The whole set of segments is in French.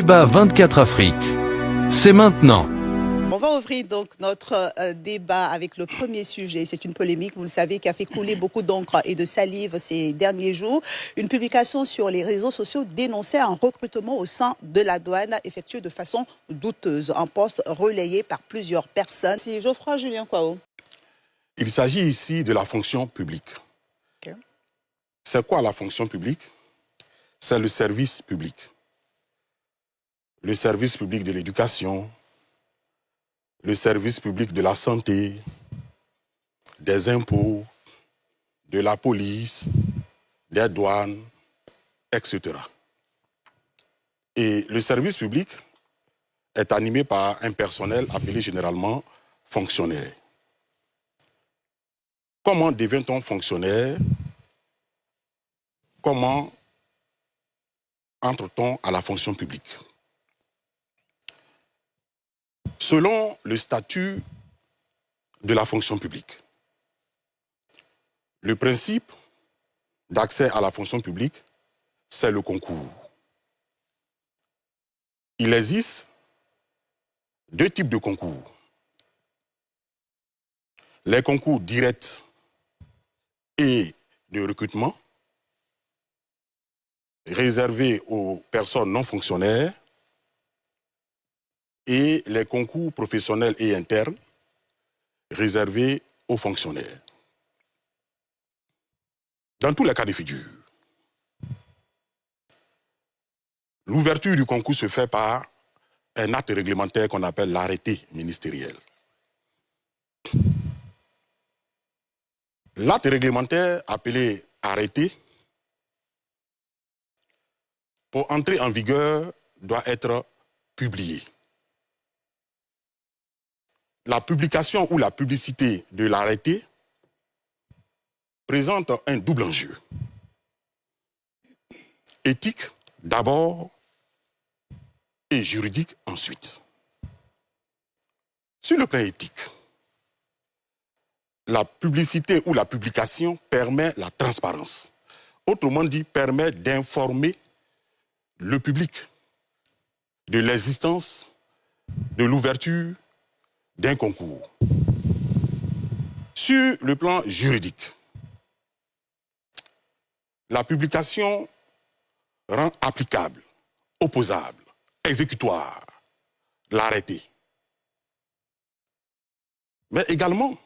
Débat 24 Afrique. C'est maintenant. On va ouvrir donc notre débat avec le premier sujet. C'est une polémique, vous le savez, qui a fait couler beaucoup d'encre et de salive ces derniers jours. Une publication sur les réseaux sociaux dénonçait un recrutement au sein de la douane effectué de façon douteuse. Un poste relayé par plusieurs personnes. C'est Geoffroy Julien Kwao. Il s'agit ici de la fonction publique. Okay. C'est quoi la fonction publique? C'est le service public. Le service public de l'éducation, le service public de la santé, des impôts, de la police, des douanes, etc. Et le service public est animé par un personnel appelé généralement fonctionnaire. Comment devient-on fonctionnaire? Comment entre-t-on à la fonction publique? Selon le statut de la fonction publique, le principe d'accès à la fonction publique, c'est le concours. Il existe deux types de concours. Les concours directs et de recrutement, réservés aux personnes non fonctionnaires, et les concours professionnels et internes, réservés aux fonctionnaires. Dans tous les cas de figure, l'ouverture du concours se fait par un acte réglementaire qu'on appelle l'arrêté ministériel. L'acte réglementaire appelé arrêté, pour entrer en vigueur, doit être publié. La publication ou la publicité de l'arrêté présente un double enjeu. Éthique d'abord et juridique ensuite. Sur le plan éthique, la publicité ou la publication permet la transparence. Autrement dit, permet d'informer le public de l'existence, de l'ouverture d'un concours. Sur le plan juridique, la publication rend applicable, opposable, exécutoire l'arrêté. Mais également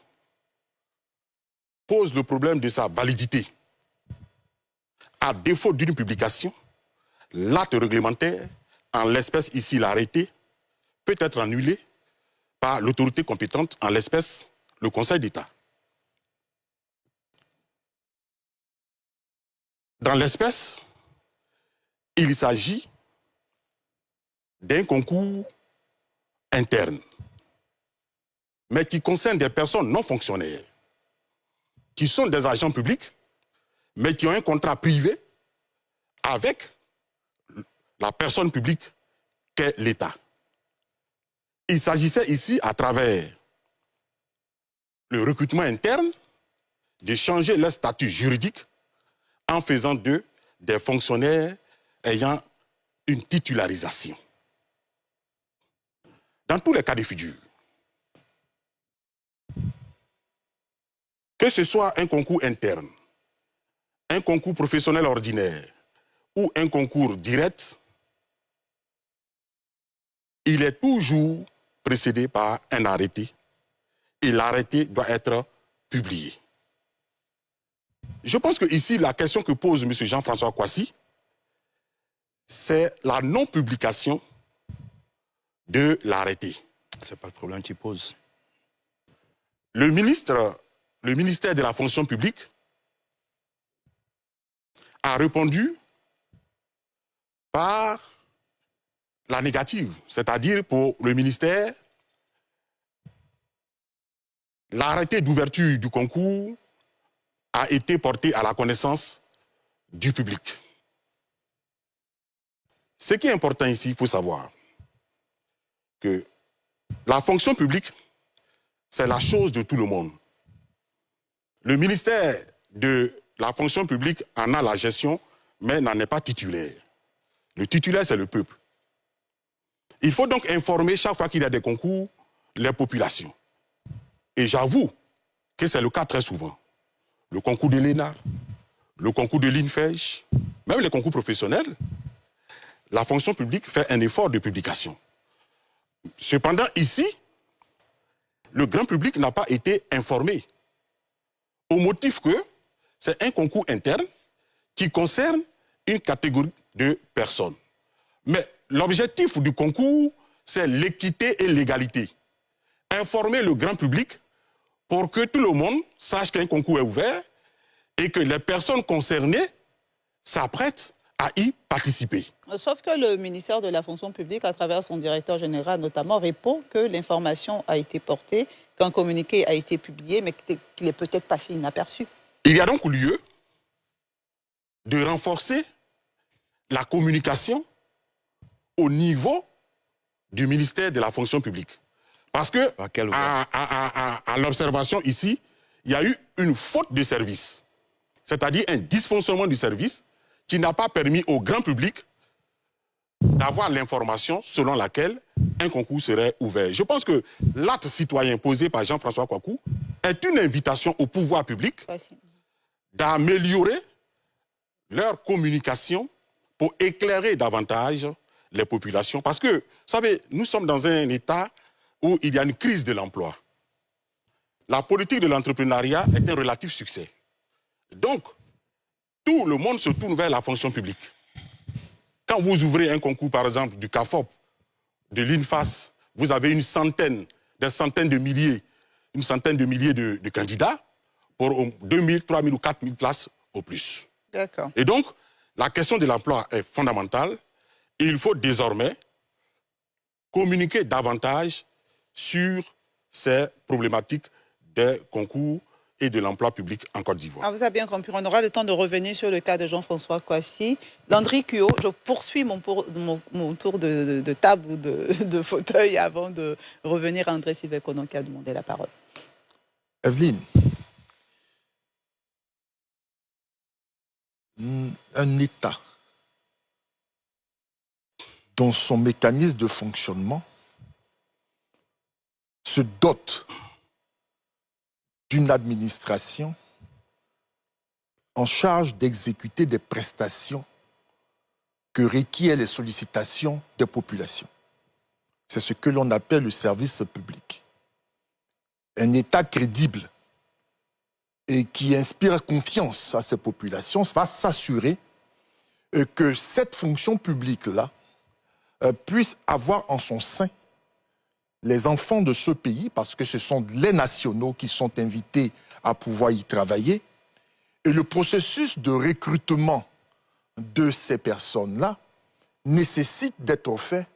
pose le problème de sa validité. À défaut d'une publication, l'acte réglementaire, en l'espèce ici l'arrêté, peut être annulé par l'autorité compétente, en l'espèce le Conseil d'État. Dans l'espèce, il s'agit d'un concours interne, mais qui concerne des personnes non fonctionnaires, qui sont des agents publics, mais qui ont un contrat privé avec la personne publique qu'est l'État. Il s'agissait ici, à travers le recrutement interne, de changer leur statut juridique en faisant d'eux des fonctionnaires ayant une titularisation. Dans tous les cas de figure, que ce soit un concours interne, un concours professionnel ordinaire ou un concours direct, il est toujours précédé par un arrêté et l'arrêté doit être publié. Je pense que ici, la question que pose M. Jean-François Kouassi, c'est la non-publication de l'arrêté. C'est pas le problème qu'il pose. Le ministère de la fonction publique a répondu par la négative, c'est-à-dire pour le ministère, l'arrêté d'ouverture du concours a été porté à la connaissance du public. Ce qui est important ici, il faut savoir que la fonction publique, c'est la chose de tout le monde. Le ministère de la fonction publique en a la gestion, mais n'en est pas titulaire. Le titulaire, c'est le peuple. Il faut donc informer chaque fois qu'il y a des concours les populations. Et j'avoue que c'est le cas très souvent. Le concours de l'ENA, le concours de l'INFEJ, même les concours professionnels, la fonction publique fait un effort de publication. Cependant, ici, le grand public n'a pas été informé. Au motif que c'est un concours interne qui concerne une catégorie de personnes. Mais l'objectif du concours, c'est l'équité et l'égalité. Informer le grand public pour que tout le monde sache qu'un concours est ouvert et que les personnes concernées s'apprêtent à y participer. Sauf que le ministère de la fonction publique, à travers son directeur général notamment, répond que l'information a été portée, qu'un communiqué a été publié, mais qu'il est peut-être passé inaperçu. Il y a donc lieu de renforcer la communication au niveau du ministère de la fonction publique. Parce que, à l'observation ici, il y a eu une faute de service, c'est-à-dire un dysfonctionnement du service qui n'a pas permis au grand public d'avoir l'information selon laquelle un concours serait ouvert. Je pense que l'acte citoyen posé par Jean-François Kouakou est une invitation au pouvoir public d'améliorer leur communication pour éclairer davantage les populations. Parce que, vous savez, nous sommes dans un état où il y a une crise de l'emploi. La politique de l'entrepreneuriat est un relatif succès. Donc, tout le monde se tourne vers la fonction publique. Quand vous ouvrez un concours, par exemple, du CAFOP, de l'INFAS, vous avez des centaines de milliers de candidats pour 2 000, 3 000 ou 4 000 places au plus. D'accord. Et donc, la question de l'emploi est fondamentale. Il faut désormais communiquer davantage sur ces problématiques des concours et de l'emploi public en Côte d'Ivoire. Ah, vous avez bien compris. On aura le temps de revenir sur le cas de Jean-François Kouassi. Landry Cuot, je poursuis mon tour de table ou de fauteuil avant de revenir à André Sylvain-Konon qui a demandé la parole. Evelyne, un État, dans son mécanisme de fonctionnement, se dote d'une administration en charge d'exécuter des prestations que requièrent les sollicitations des populations. C'est ce que l'on appelle le service public. Un État crédible et qui inspire confiance à ces populations va s'assurer que cette fonction publique-là puisse avoir en son sein les enfants de ce pays, parce que ce sont les nationaux qui sont invités à pouvoir y travailler. Et le processus de recrutement de ces personnes-là nécessite d'être fait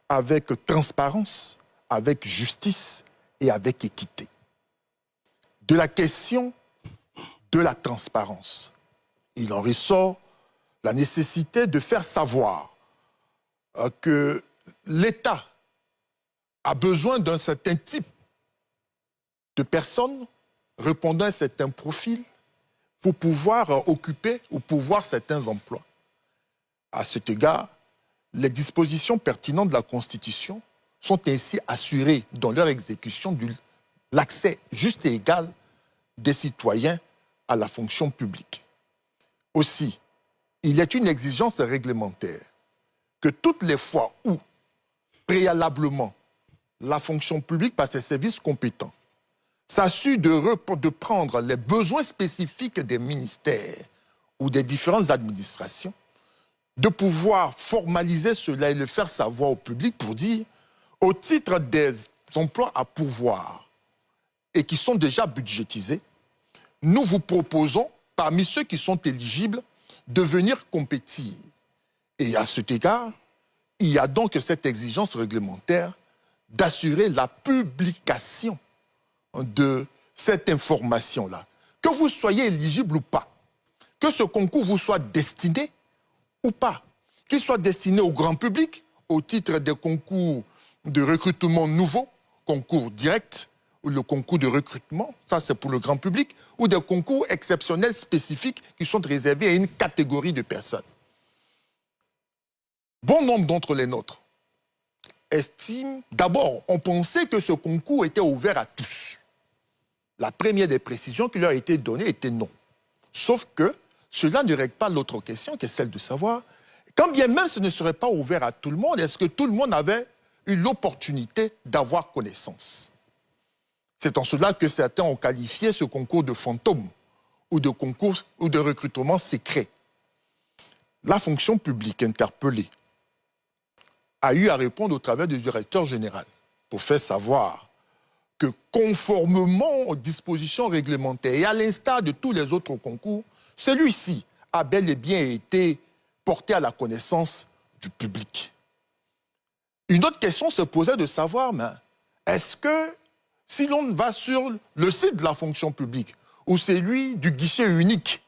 avec transparence, avec justice et avec équité. De la question de la transparence, il en ressort la nécessité de faire savoir que l'État a besoin d'un certain type de personnes répondant à un certain profil pour pouvoir occuper ou pourvoir certains emplois. À cet égard, les dispositions pertinentes de la Constitution sont ainsi assurées dans leur exécution de l'accès juste et égal des citoyens à la fonction publique. Aussi, il y a une exigence réglementaire que toutes les fois où, préalablement, la fonction publique, par ses services compétents, s'assure de prendre les besoins spécifiques des ministères ou des différentes administrations, de pouvoir formaliser cela et le faire savoir au public pour dire, au titre des emplois à pourvoir et qui sont déjà budgétisés, nous vous proposons, parmi ceux qui sont éligibles, de venir compétir. Et à cet égard, il y a donc cette exigence réglementaire d'assurer la publication de cette information-là. Que vous soyez éligible ou pas, que ce concours vous soit destiné ou pas, qu'il soit destiné au grand public au titre des concours de recrutement nouveaux, concours directs, ou le concours de recrutement, ça c'est pour le grand public, ou des concours exceptionnels spécifiques qui sont réservés à une catégorie de personnes. Bon nombre d'entre les nôtres estime... D'abord, on pensait que ce concours était ouvert à tous. La première des précisions qui leur a été donnée était non. Sauf que cela ne règle pas l'autre question, qui est celle de savoir, quand bien même ce ne serait pas ouvert à tout le monde, est-ce que tout le monde avait eu l'opportunité d'avoir connaissance? C'est en cela que certains ont qualifié ce concours de fantôme ou de concours ou de recrutement secret. La fonction publique interpellée a eu à répondre au travers du directeur général pour faire savoir que conformément aux dispositions réglementaires et à l'instar de tous les autres concours, celui-ci a bel et bien été porté à la connaissance du public. Une autre question se posait de savoir, est-ce que si l'on va sur le site de la fonction publique ou celui du guichet unique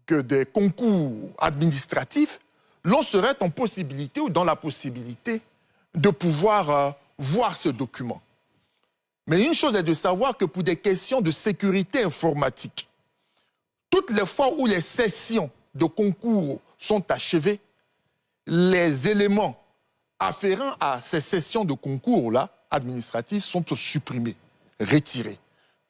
que des concours administratifs, l'on serait en possibilité ou dans la possibilité de pouvoir voir ce document. Mais une chose est de savoir que pour des questions de sécurité informatique, toutes les fois où les sessions de concours sont achevées, les éléments afférents à ces sessions de concours-là, administratifs, sont supprimés, retirés.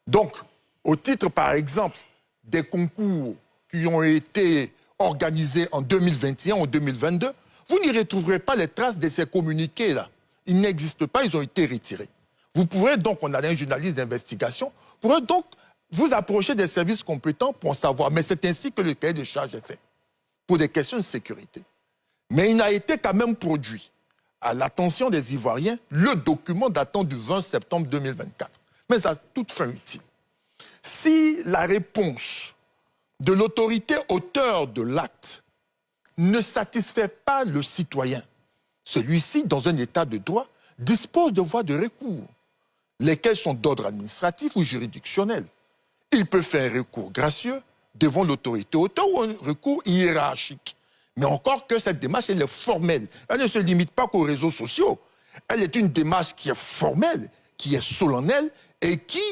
Donc, au titre, par exemple, des concours qui ont été organisés en 2021 ou 2022, vous n'y retrouverez pas les traces de ces communiqués-là. Ils n'existent pas, ils ont été retirés. Vous pourrez donc, on a un journaliste d'investigation, pourrez donc vous approcher des services compétents pour en savoir. Mais c'est ainsi que le cahier de charge est fait, pour des questions de sécurité. Mais il a été quand même produit à l'attention des Ivoiriens le document datant du 20 septembre 2024. Mais à toute fin utile. Si la réponse de l'autorité auteur de l'acte ne satisfait pas le citoyen, celui-ci, dans un état de droit, dispose de voies de recours, lesquelles sont d'ordre administratif ou juridictionnel. Il peut faire un recours gracieux devant l'autorité auteur ou un recours hiérarchique. Mais encore que cette démarche, elle est formelle. Elle ne se limite pas qu'aux réseaux sociaux. Elle est une démarche qui est formelle, qui est solennelle et qui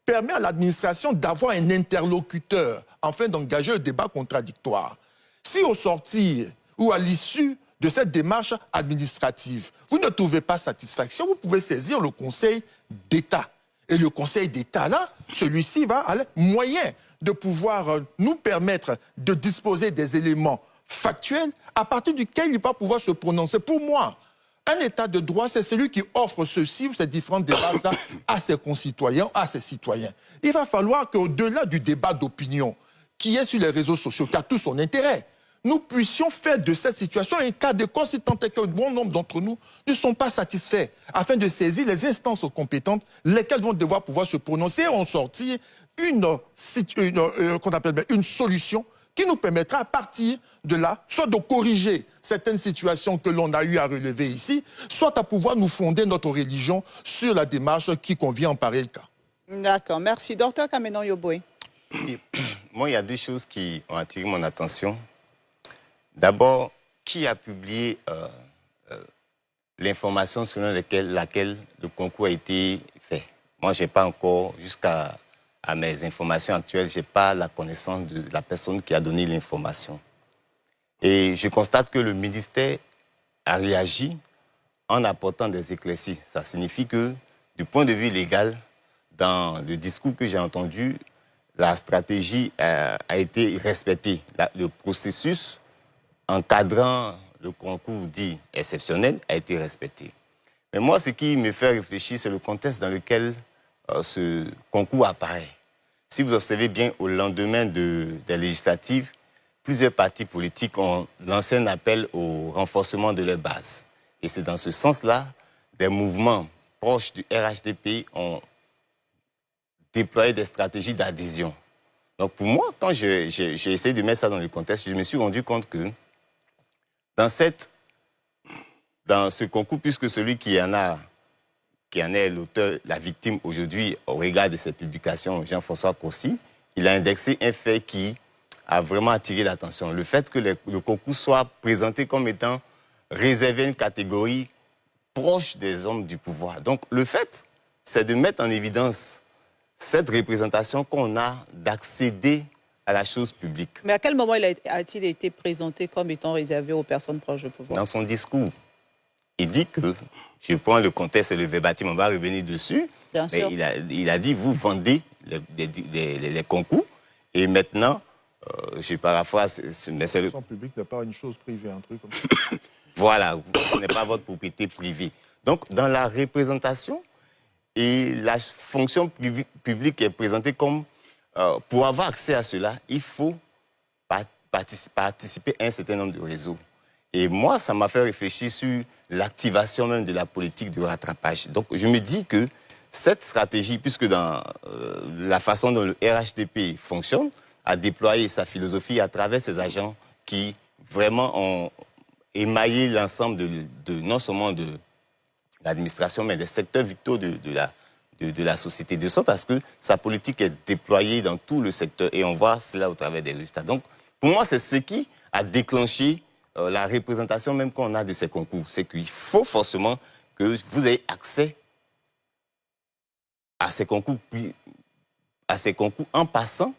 permet à l'administration d'avoir un interlocuteur afin d'engager un débat contradictoire. Si au sortir ou à l'issue de cette démarche administrative, vous ne trouvez pas satisfaction, vous pouvez saisir le Conseil d'État. Et le Conseil d'État, là, celui-ci va avoir moyen de pouvoir nous permettre de disposer des éléments factuels à partir duquel il va pouvoir se prononcer. Pour moi, un État de droit, c'est celui qui offre ceci ou ces différentes démarches-là à ses concitoyens, à ses citoyens. Il va falloir qu'au-delà du débat d'opinion qui est sur les réseaux sociaux, qui a tout son intérêt, nous puissions faire de cette situation un cas de cas si tant est qu'un bon nombre d'entre nous ne sont pas satisfaits, afin de saisir les instances compétentes, lesquelles vont devoir pouvoir se prononcer et en sortir une solution qui nous permettra à partir de là, soit de corriger certaines situations que l'on a eu à relever ici, soit à pouvoir nous fonder notre religion sur la démarche qui convient en pareil cas. D'accord, merci. Docteur Kamenon Yoboué. Moi, il y a deux choses qui ont attiré mon attention. D'abord, qui a publié l'information selon laquelle le concours a été fait? Moi, je n'ai pas encore, jusqu'à mes informations actuelles, je n'ai pas la connaissance de la personne qui a donné l'information. Et je constate que le ministère a réagi en apportant des éclaircies. Ça signifie que, du point de vue légal, dans le discours que j'ai entendu, la stratégie a été respectée. Le processus encadrant le concours dit exceptionnel a été respecté. Mais moi, ce qui me fait réfléchir, c'est le contexte dans lequel ce concours apparaît. Si vous observez bien, au lendemain des législatives, plusieurs partis politiques ont lancé un appel au renforcement de leurs bases. Et c'est dans ce sens-là, des mouvements proches du RHDP ont déployé des stratégies d'adhésion. Donc pour moi, quand j'ai essayé de mettre ça dans le contexte, je me suis rendu compte que dans ce concours, puisque celui qui en est l'auteur, la victime aujourd'hui, au regard de ses publications, Jean-François Cossy, il a indexé un fait qui a vraiment attiré l'attention. Le fait que le concours soit présenté comme étant réservé à une catégorie proche des hommes du pouvoir. Donc le fait, c'est de mettre en évidence cette représentation qu'on a d'accéder à la chose publique. Mais à quel moment a-t-il été présenté comme étant réservé aux personnes proches du pouvoir? Dans son discours. il dit que, je prends le contexte et le verbatim, on va revenir dessus, Bien mais sûr. il a dit, vous vendez les concours, et maintenant, je paraphrase, mais c'est La le... fonction publique n'est pas une chose privée, un truc comme ça. Voilà, ce n'est pas votre propriété privée. Donc, dans la représentation, et la fonction publique est présentée comme, pour avoir accès à cela, il faut participer à un certain nombre de réseaux. Et moi, ça m'a fait réfléchir sur l'activation même de la politique de rattrapage. Donc, je me dis que cette stratégie, puisque dans la façon dont le RHDP fonctionne, a déployé sa philosophie à travers ses agents qui vraiment ont émaillé l'ensemble non seulement de l'administration, mais des secteurs vitaux de la société, de sorte à ce que sa politique est déployée dans tout le secteur et on voit cela au travers des résultats. Donc, pour moi, c'est ce qui a déclenché la représentation même qu'on a de ces concours. C'est qu'il faut forcément que vous ayez accès à ces concours en passant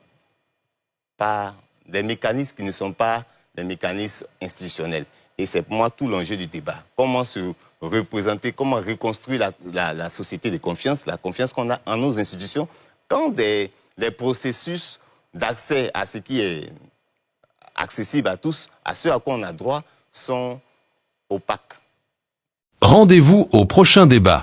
par des mécanismes qui ne sont pas des mécanismes institutionnels. Et c'est pour moi tout l'enjeu du débat. Comment se représenter, comment reconstruire la société de confiance, la confiance qu'on a en nos institutions, quand des processus d'accès à ce qui est accessible à tous, à ce à quoi on a droit, sont opaques. Rendez-vous au prochain débat.